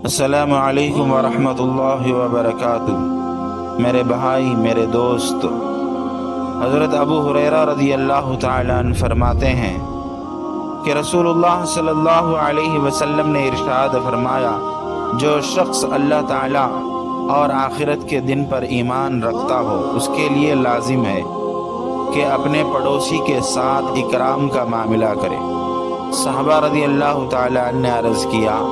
السلام علیکم ورحمۃ اللہ وبرکاتہ۔ میرے بھائی، میرے دوست، حضرت ابو ہریرہ رضی اللہ تعالیٰ عنہ فرماتے ہیں کہ رسول اللہ صلی اللہ علیہ وسلم نے ارشاد فرمایا، جو شخص اللہ تعالیٰ اور آخرت کے دن پر ایمان رکھتا ہو اس کے لیے لازم ہے کہ اپنے پڑوسی کے ساتھ اکرام کا معاملہ کرے۔ صحابہ رضی اللہ تعالیٰ عنہ نے عرض کیا،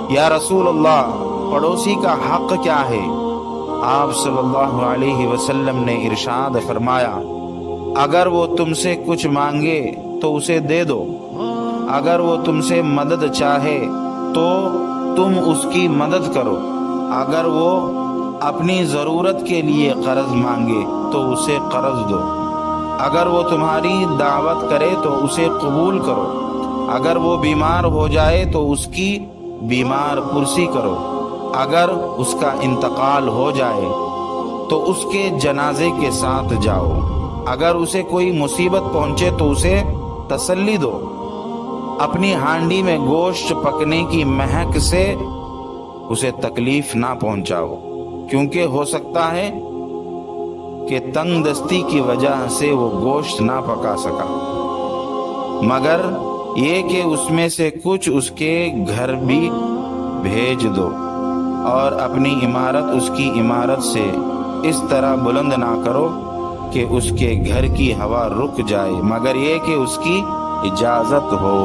یا رسول اللہ، پڑوسی کا حق کیا ہے؟ آپ صلی اللہ علیہ وسلم نے ارشاد فرمایا، اگر وہ تم سے کچھ مانگے تو اسے دے دو، اگر وہ تم سے مدد چاہے تو تم اس کی مدد کرو، اگر وہ اپنی ضرورت کے لیے قرض مانگے تو اسے قرض دو، اگر وہ تمہاری دعوت کرے تو اسے قبول کرو، اگر وہ بیمار ہو جائے تو اس کی بیمار پرسی کرو، اگر اس کا انتقال ہو جائے تو اس کے جنازے کے ساتھ جاؤ، اگر اسے کوئی مصیبت پہنچے تو اسے تسلی دو، اپنی ہانڈی میں گوشت پکنے کی مہک سے اسے تکلیف نہ پہنچاؤ، کیونکہ ہو سکتا ہے کہ تنگ دستی کی وجہ سے وہ گوشت نہ پکا سکا، مگر یہ کہ اس میں سے کچھ اس کے گھر بھی بھیج دو، اور اپنی عمارت اس کی عمارت سے اس طرح بلند نہ کرو کہ اس کے گھر کی ہوا رک جائے، مگر یہ کہ اس کی اجازت ہو۔